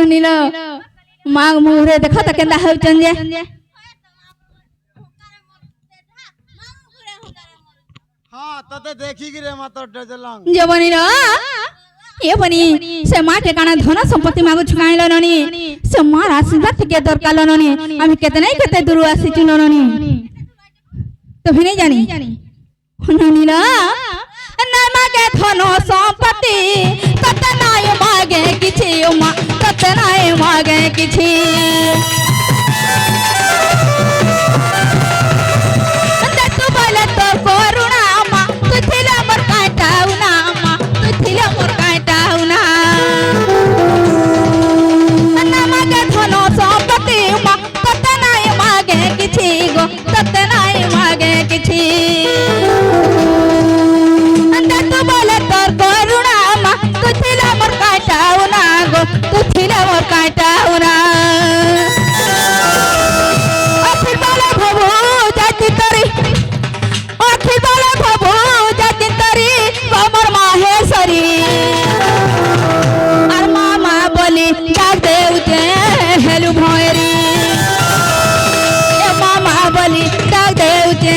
ନନିଲ ମା ମୁହଁରେ ଦେଖ ତ କେନ୍ତା ହଉଛନ୍ ଯେ हाँ तते देखी गिरे मत डजलंग जवनीर ये बनी से माँ के काना धन संपत्ति मागु छुकाइल ननी से माँ आशीर्वाद के दरकार ननी आमी केतनै केते दूर आसी छु ननी तो भी नहीं जानी ननीर ना मागे धन संपत्ति तते नाय मागे किछि ओ माँ तते नाय मागे किछि तू बोले तो करुणा माँ तू थिले मोर काटाउ ना माँ तू थिले मोर काटाउ ना ना मागे धन संपत्ति माँ तते नाय मागे किछि गो तते नाय मागे किछि तू बोले तो करुणा माँ तू थिले मोर काटाउ ना गो तू थिले मोर काटाउ ना अखिल बोले भवो जाति तरी अखिल बोले भवो जाति तरी कमर माहेश्वरी और मामा बोली जाग देवते हेलु भैरी मामा बोली जाग देवते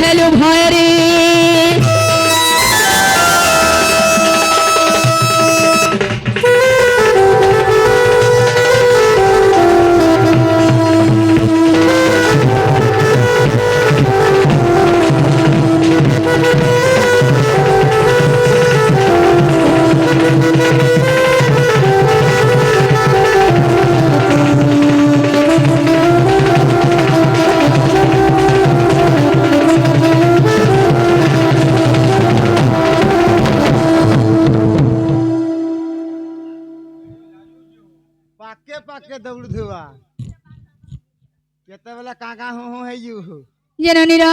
हेलु भैरी पाके पाके दौड़ धुआ केते बेला काका हो है यू जननीर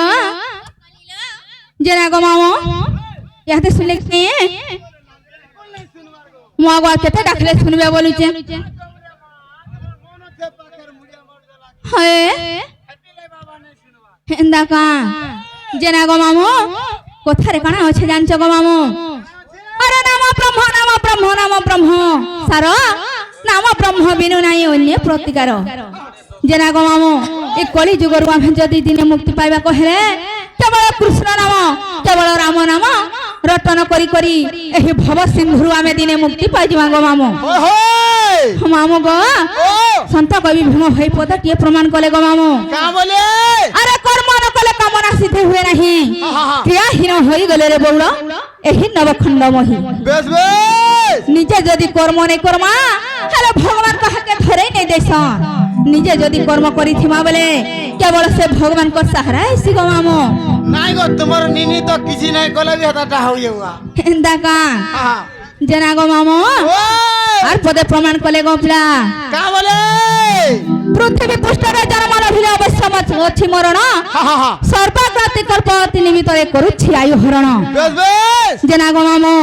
जना गो मामो याते सुनले के मो आगवा केते डाकले सुनबे बोलुचे हे हेंदा का जना गो मामो कोथारे काना আছে জানছ গো মামো अरे नाम ब्रह्म सारो नाम ब्रह्म बिनु नाई अन्य प्रतिकार जना गो मामो ए कली जुगरु आमे जदी दिने मुक्ति पाइबा कहले केवल कृष्ण नाम केवल राम नाम रटन करी करी एही भव सिंधुरु आमे दिने मुक्ति पाइ जिमा गो मामो मामो गो संत कवि भीम भई पदटिए प्रमाण कले गो मामो का बोले अरे कर्म न कले कामना सिद्धि हुए नहीं क्रियाहीन होई गले रे बौड़ एही नवखंड मोहि बेस बेस निजे जदि कर्म नै करमा हेले भगवान कहाके धरै नै देसन निजे जदि कर्म करिथिमा बेले केवल से भगवान को सहारा ऐसी गो मामो नाइ गो तुमर निनी तो किछि नै कले भी हता हो येवा एंदा का जना गो मामो आर पदे प्रमाण कले गोपला का बोले पृथ्वी पृष्ठरे जन्मल भिले अवश्य अछि मरण सर्वग्राति कल्पति निमित्तरे करूछि आयु हरण बेस बेस जना गो मामो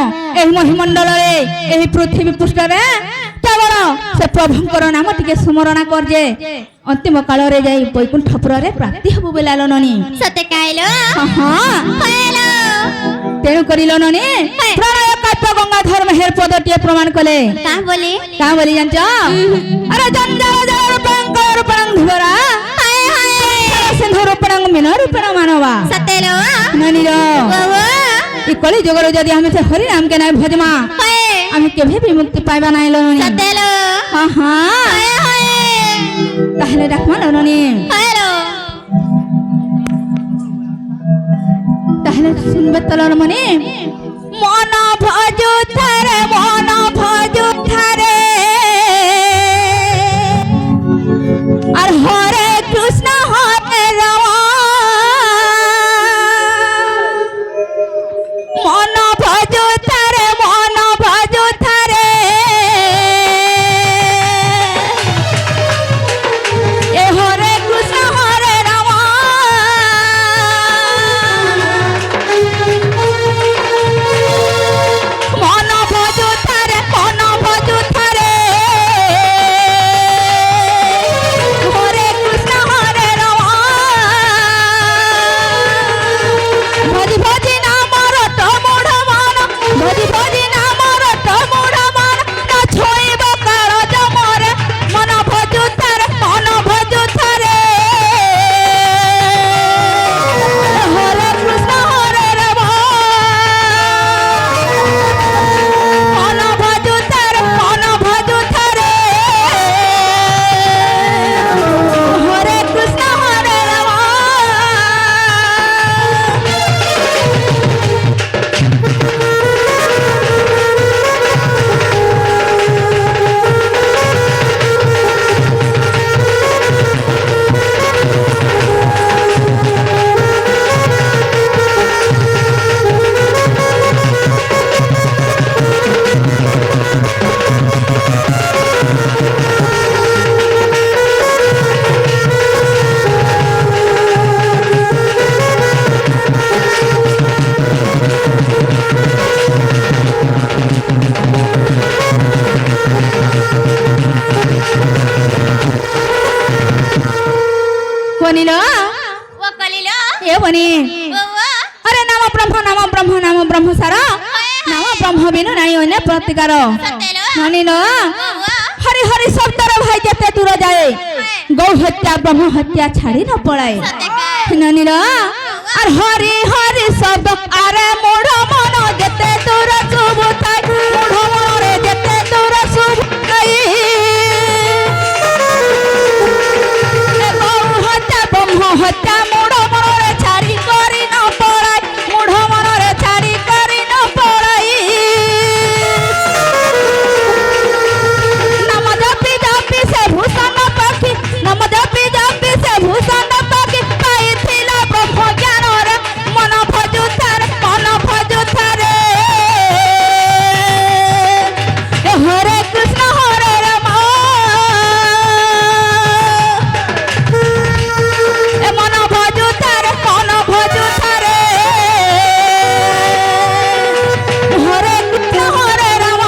एही महिमंडल रे एही पृथ्वी पृष्ठरे केवल से प्रभुंकर नाम टिके स्मरण कर जे अंतिम काल रे जाई वैकुंठपुर रे प्राप्ति हबु बेलालो ननी सते काइलो हां हेलो तेनु करिलो ननी प्रणय काव्य गंगाधर मेहर पदटिए प्रमाण कले का बोली जानछ अरे जंजाल जल रूपंकर रूपंग धुवरा हाय हाय सिंधु रूपंग मिन रूपंग मानवा सतेलो ननी रो बाबा ई कली जगर जदी हमें से हरि नाम के नाय भजमा हाय आमी केभे भी मुक्ति पाइबा नाय लनी सतेलो हां हाय हाय ताहले डाकमा लनी हेलो ताहले सुनबे तलर मने मन भजु थारे और हरे कृष्ण हरे राम मन भजु थारे ए हरे कृष्ण हरे राम বিনু নাই অন্য প্রতিকার সত্যেলো ননিন ও হরি হরি শব্দর ভাই যেতে দূর যায় গৌ হত্যা ব্রহ্ম হত্যা ছাড়ি ন পড়ায় সত্যকার ননিন আর হরি হরি শব্দ আরে মোড় মন যেতে দূর শুভ থাই মোড় মনে যেতে দূর শুভ থাই গৌ হত্যা ব্রহ্ম হত্যা মোড় মনে ছাড়ি করি ন পড়াই মোড় মনে ছাড়ি করি ন পড়াই নাম জপি জপি সে ভূষণ পাখি নাম জপি জপি সে ভূষণ পাখি পাইছিল ব্রহ্ম জ্ঞানর মন ভজুথারে হরে কৃষ্ণ হরে রাম মন ভজুথারে হরে কৃষ্ণ হরে রাম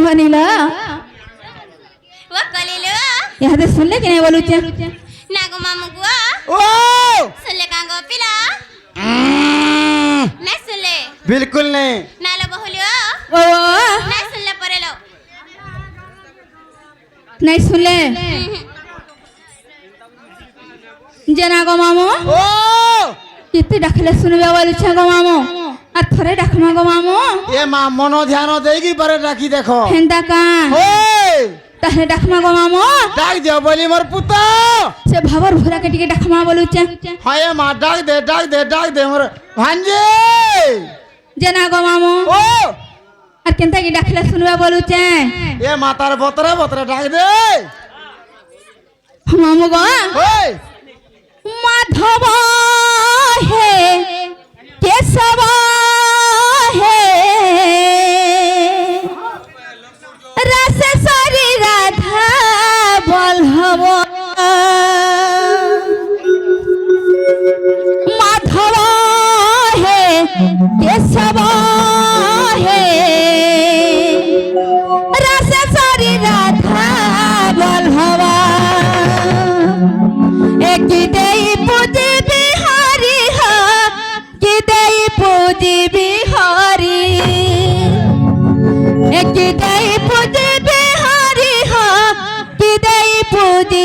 बनिला ও কলিলো यहाँ सुनले कि नहीं बोलू चे নাগো মামু গো ও सुनले कांगो पिला नहीं सुनले बिल्कुल नहीं नालो बहुलियो ओ नहीं सुनले परेलो नहीं सुनले जना गो मामो ও कितने डाखले सुनबे बोलू छे गो मामो আর থরে ডাকমা গো মামো এ মা মনো ধ্যান দেইকি পরে ডাকি দেখো হেন্দা কা ওই তাহলে ডাকমা গো মামো ডাক দিও বলি মোর পুত সে ভাবর ভুরাকে টিকে ডাকমা বলু ছে হয় এ মা ডাক দে মোর ভাঞ্জে जना गो मामो ও আর কেনতা কি ডাকলে শুনবে বলু ছে এ মাতার বতরে বতরে ডাক দে মামু গো ওই माधव हे केशव हे रसेश्वरी राधा बल्लभ माधव हे केशव हे रसेश्वरी राधा बल्लभ एक देई पूजी बिहारी हो कि देई पूजी बिहारी एक देई पूजी बिहारी हो कि देई पूजी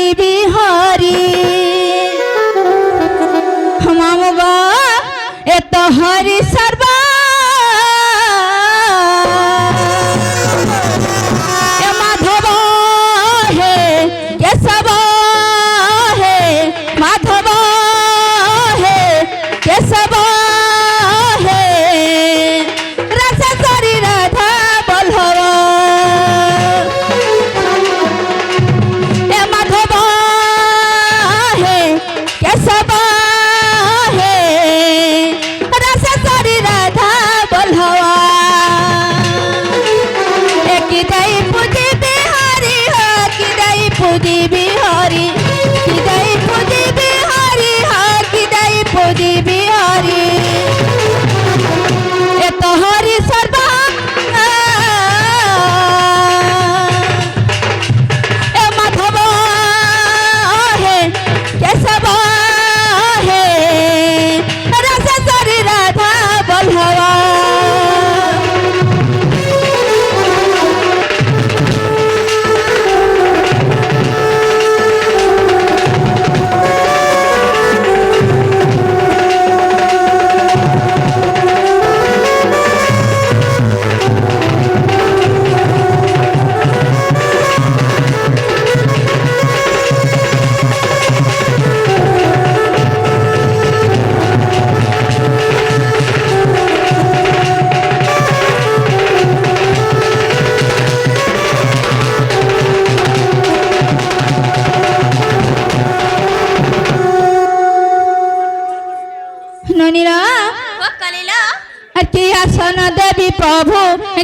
প্রভু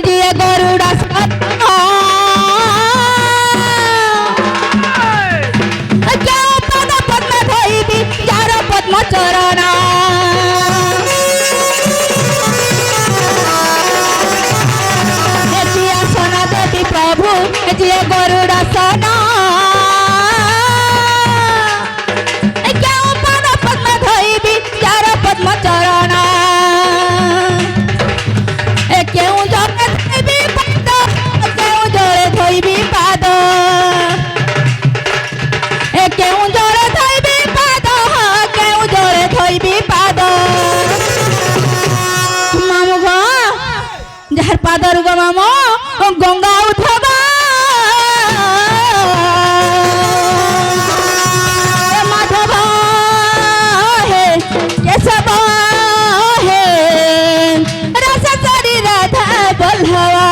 দিয়ে গরুড়া কেউ পদ পদ্মে ধইবি যার পদ্ম চরণ আসন দেবী প্রভু দিয়ে গরুড়া সন কেউ পদ পদ্মে ধইবি যার পদ্ম চরণ কেউ জলে ধইবি পাদ কেউ জলে ধইবি পাদ কেউ জলে ধইবি পাদ কেউ জলে ধইবি পাদ মামু গো যাহার পাদর গো মামু গঙ্গা উঠব মাধব হে কেশব হে রসচরি রাধা বল্লভা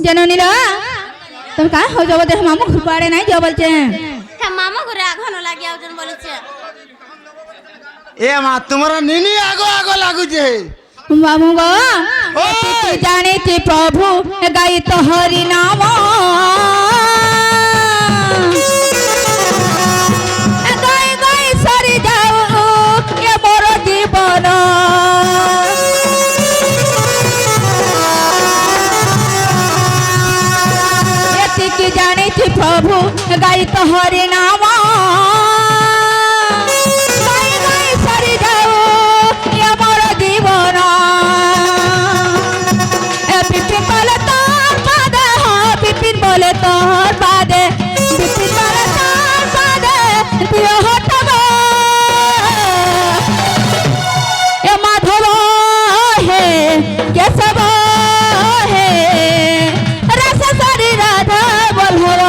জাননীরা তুমি কার হয়ে যাব দেখ মামু ঘর পাড়ে নাই যাব বলছে হ্যাঁ মামা ঘরে আঘন লাগি আউজন বলেছে এ মা তোমার নিনি আগো আগো লাগুছে মামু গো ওই! জানিছি প্রভু গাই তো হরি নাম গাই গাই সরি যাও এ বড় জীবন এতিকি জানিছি প্রভু গাই তো হরি নাম গাই গাই সরি যাও এ বড় জীবন বিপিন বলে তোর পাদে বিপিন বলে তোর পাদে বিপিন বলে তোর পাদে প্রিয় হতব এ মাধব হে কেশব হে রসচরি রাধা বল্লভ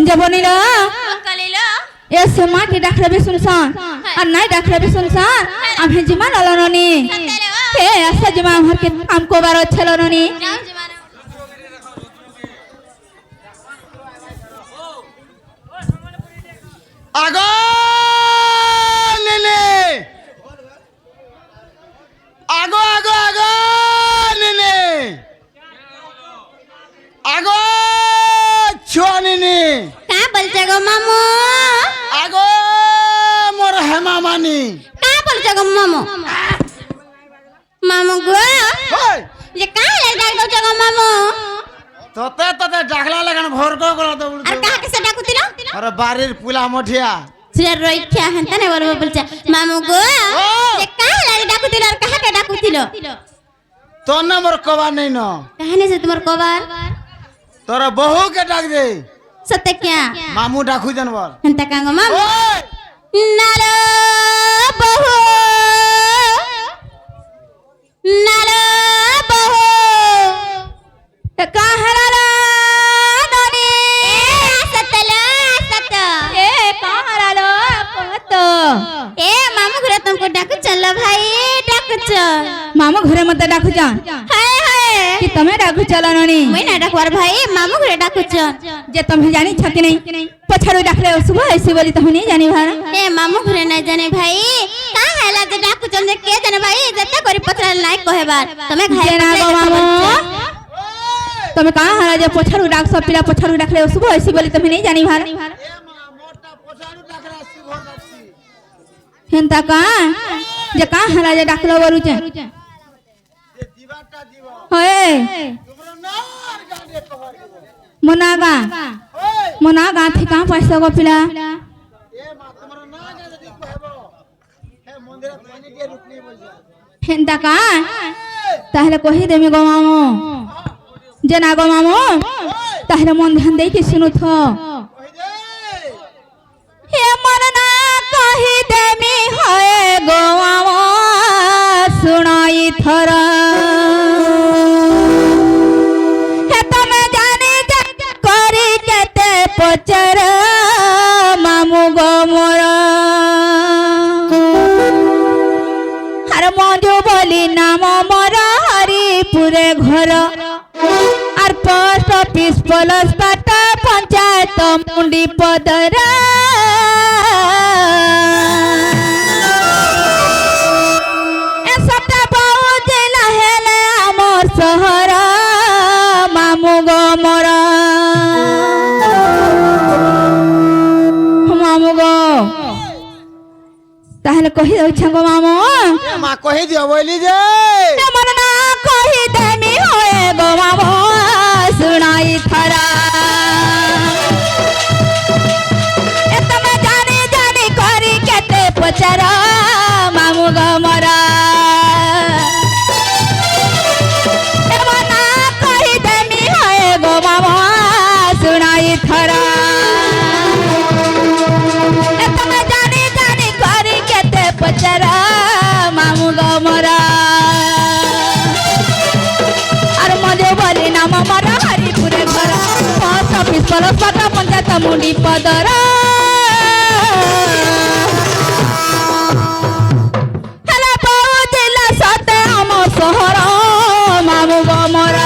जबनीला কলিলো ऐसे माँ की डाक्टर भी सुनसान और नहीं डाक्टर भी सुनसान अब है जिमा ललोनी ए ऐसा जिमा हर के हमको बारो अच्छे ललोनी রাম জীবন আগো নিনি আগো আগো আগো নিনি আগো ছুয়া নিনি কা বলছে গো মামু আগো মোর হেমা মানি কা বলছে গো মামু মামু গো ওই যে কা ডাক দউছ গো মামু তোতে তোতে ডাকলা লাগান ভর করে তো আর কাকে সে ডাকুতিল আরে বাড়ির পুলা মঠিয়া সে রইখ্যা হেনতা নে বলবো বলছে মামু গো ও! যে কা লাগি ডাকুতিল আর কাকে ডাকুতিল তোর না মোর কবার নেই ন কাহনে সে তোমার কবার তোর বহুকে ডাক দে সত্য ক্যা মামু ডাকু দেন বল হেনতা কাঙ্গ মামু ওই নালো বহু নালো বহু कहला ननी সতলো সত ए कहला लो पत এ মামু ঘরে তোমাকে ডাকু চলো ভাই ডাকু চল मामू घरे मत डाकू जान হায় হায় कि तमे डाकू चला ननी মই না ডাকবার ভাই মামু ঘরে ডাকু চল जे तुम्हें जानी छकी नहीं पछाड़ू डाकले सुबह ऐसे बोली तुम नहीं जानी भारा এ মামু ঘরে নাই জানে ভাই কা হেলা ହେଲା ଯେ ଡାକୁଚନ୍ ଯେ କେ ଜାନେ ଭାଇ ଯେତେ କରି ପଛରେ ନାଇଁ କହିବାର ତମେ ଘାଇ जेना गो मामो তুমি কাঁ হারা যে পছাড়ু ডাক সব পিলা পছাড়ু ডাকলে অশুভ হইছি বলি তুমি নেই জানি ভার এ মা মোটা পছাড়ু ডাকরা শুভ ডাকছি হেনতা কাঁ যে কাঁ হারা যে ডাকলো বলুছে যে দিবাটা দিব হয় তোমরা না আর গানে কহর মোনাগা ওই মোনাগা থি কাঁ পয়সা গো পিলা এ মা তোমরা না গানে যদি কহব হে মন্দিরে পানি দিয়ে রুকনি বলছো হেনতা কাঁ তাহলে কহি দেমি গো মামো जेना गो मामो ताहले मन ध्यान दे के सुनु थो কই দে हे मन ना कहि देमी होए गो मामो सुनाई थर हे तमे जाने करी केते पचर मामू गो मोर हर मजो बोली नाम मोर हरिपुरे घर আর পোস্ট অফিস পলস পাট পঞ্চায়েত মুন্ডি পদর এসবটা বহু জেলা হেলে আমার শহর মামু গো মোর মামু গো তাহলে কহি দউছ গো মামু এ মা কই দিও বলি যে मन ना कही देमी होए गो मामो सुनाई थरा ए तमे जानी जानी करी केते पचर मामू गो मोरा ए मन ना कही देमी होए गो मामो सुनाई थरा ए तमे जानी जानी करी केते पचर मामू गो मोरा नाम मर हरिपुरे घर पोस्ट ऑफिस पलस पाट पंचायत मुंडी पदर हेला बहु जिला सते हम शहर मामू गो मोर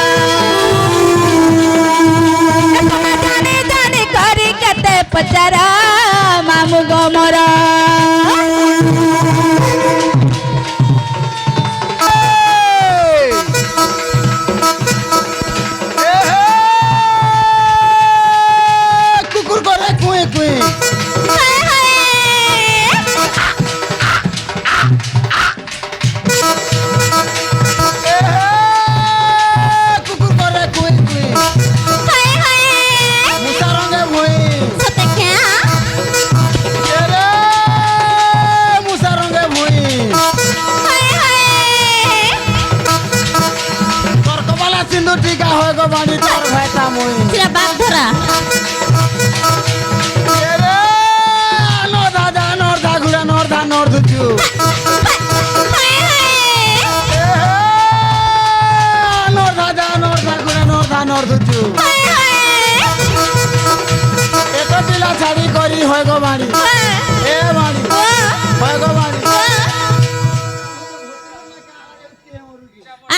तमे जानी जानी करी केते पचार मामू गो मोर কুকুর করে কুই কুই हाय हाय কুকুর করে কুই কুই হাই হাই মুসা রঙে ভুই সতে কে রে মুসা রঙে ভুই হাই হাই তোর কপালে সিন্ধু টিকা হয় গো বাড়ি তোর ভাইটা মুই সিরা বাপ ধরা রে নর্ধা ঘুরা নর্ধা ধুচু হাই হাই নর্ধা ঘুরা নর্ধা ধুচু হাই হাই এত পিলা ছাড়ি করি হয় গো বাড়ি এ বাড়ি হয় গো বাড়ি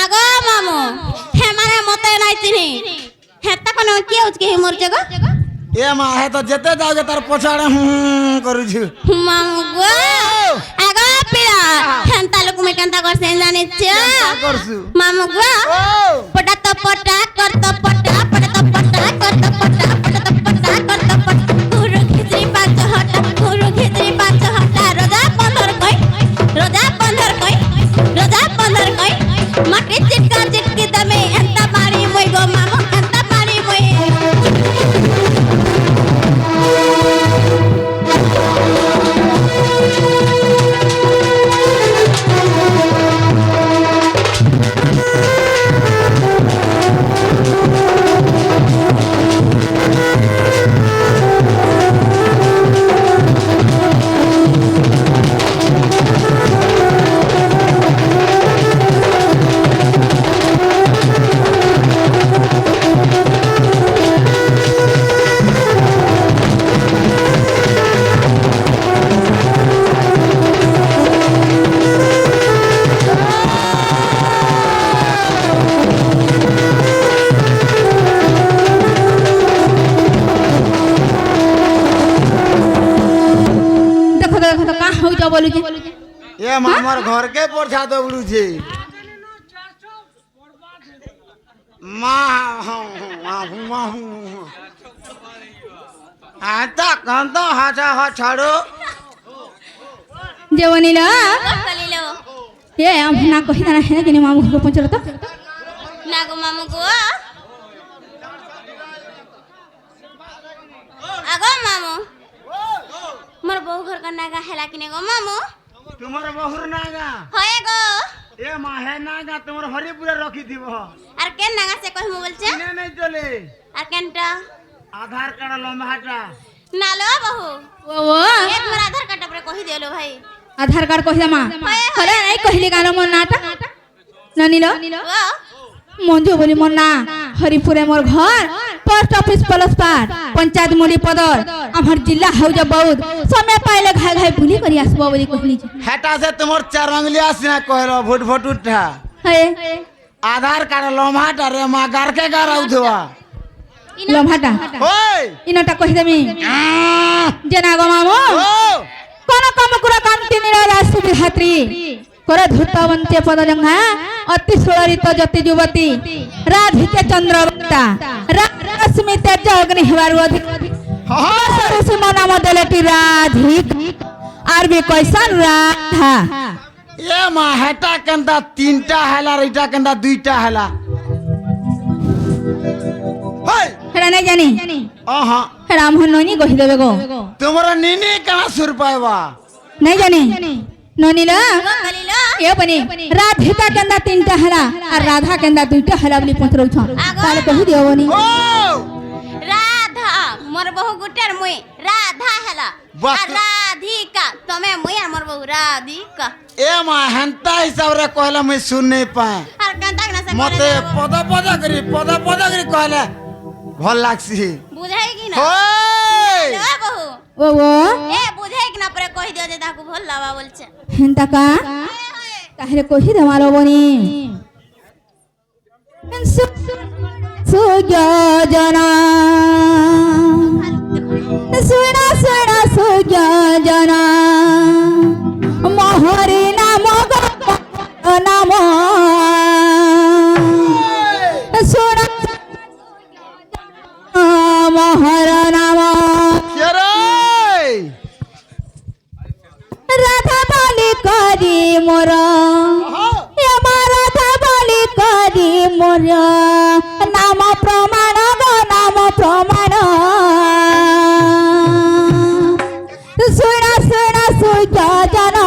আগো মামু হে মানে মতে নাই চিনি হেতা কোন কি হচ্ছে কি মোর জগ এ মা হে তো যেতে যাওগে তার পছাড়ে করুছু মামু গো আগো পিলা হেনতা লোক মে কেনতা করছে জানিছ করছু মামু গো ও পটা তো পটা কর তো পটা পটা তো পটা কর তো পটা পটা তো পটা কর তো পটা গুরু খিচড়ি পাঁচ হটা গুরু খিচড়ি পাঁচ হটা রোজা 15 কই রোজা 15 কই রোজা 15 কই মাটি চিটকা চিটকি দমে এন্তা মারি মই গো মামু এন্তা মারি মই देखो देखो तो का हो जा बोलु जे এ মামার ঘরকে পড়ছা দৌড়ুছে মা আতা কান্ত হাসা হা ছাড়ো যে বনিল কলিল এ না কহি না হ্যাঁ কিনে মামু ঘর পৌঁছলো তো না গো মামু গো আগো মামু মোর বউ ঘর का नागा हेला किने गो मामू তোমার বহুর নাগা হয় গো এ মা হে নাগা তোমার হরিপুরে রখি দিব আর কেন নাগা সে কই মু বলছে কিনে নাই চলে আর কেনটা আধার কার্ড লম্বাটা নালো বহু ও এ তোমার আধার কার্ড পরে কহি দেলো ভাই আধার কার্ড কহিলা মা হলে নাই কহিলি গান মোর নাটা ননিল ও মঞ্জু বলি মোর না হরিপুরে মোর ঘর পোস্ট অফিস প্লস পার পঞ্চায়েত মুড়ি পদর আমার জিল্লা হাউজ বৌদ সময় পাইলে ঘাই ঘাই ভুলি করি আসবো বলি কহিলি হেটা সে তোমার চার আঙ্গুলি আসি না কহলো ভোট ভোট উঠা হে আধার কার্ড লম্বাটা রে মা গারকে গারাউ দেওয়া লম্ভাটা ওই ইনটা কহি দেমি যে না গো মামু ও কোন কাম কুরা কান্তি নিরলা সুবিধাত্রী করে ধূর্তবন্তে পদজঙ্ঘা অতি সুললিত জ্যোতি যুবতী রাধিকে চন্দ্রবক্তা রশ্মি তেজ অগ্নি হেবার অধিক সরসিম নাম দেলেটি রাধিক আর বি কইসান রাধা এ মা হেটা কেনটা তিনটা হেলা আর এটা কেনটা দুইটা হেলা হই হেরা নাই জানি আহা হেরা আমহন নইনি গহি দেবে গো তোমার নিনি কানা সুর পাইবা নাই জানি ননিলা কলিল এ বনি রাধিকা কেন্দা তিনটা হেলা আর রাধা কেন্দা দুইটা হেলা বলি পত্রউছ তাহলে কহি দিও বনি ও রাধা মোর বহু গুটের মুই রাধা হেলা বাহ। আর রাধিকা তুমি মুই আর মোর বহু রাধিকা এ মা হেনতা হিসাব রে কহলে মুই শুন নাই পাই আর কান্তা না সে মতে পদ পদ করি কহলে ভাল লাগছি বুঝাই কি না ওই ও বহু ও ও এ বুঝাই কি না পরে কহি দিও যে তাকু ভাল লাবা বলছে হেন্তাকা তাহলে কহি দে মারো বনি সুজ্ঞজনা সুনা সুনা সুজ্ঞজনা মহরি নাম নাম সুনা মহর নাম কেরে রাধা বলি করি মোর আমার রাধা বলি করি মোর নাম প্রমাণ গো নাম প্রমাণ শুনা শুনা সুজন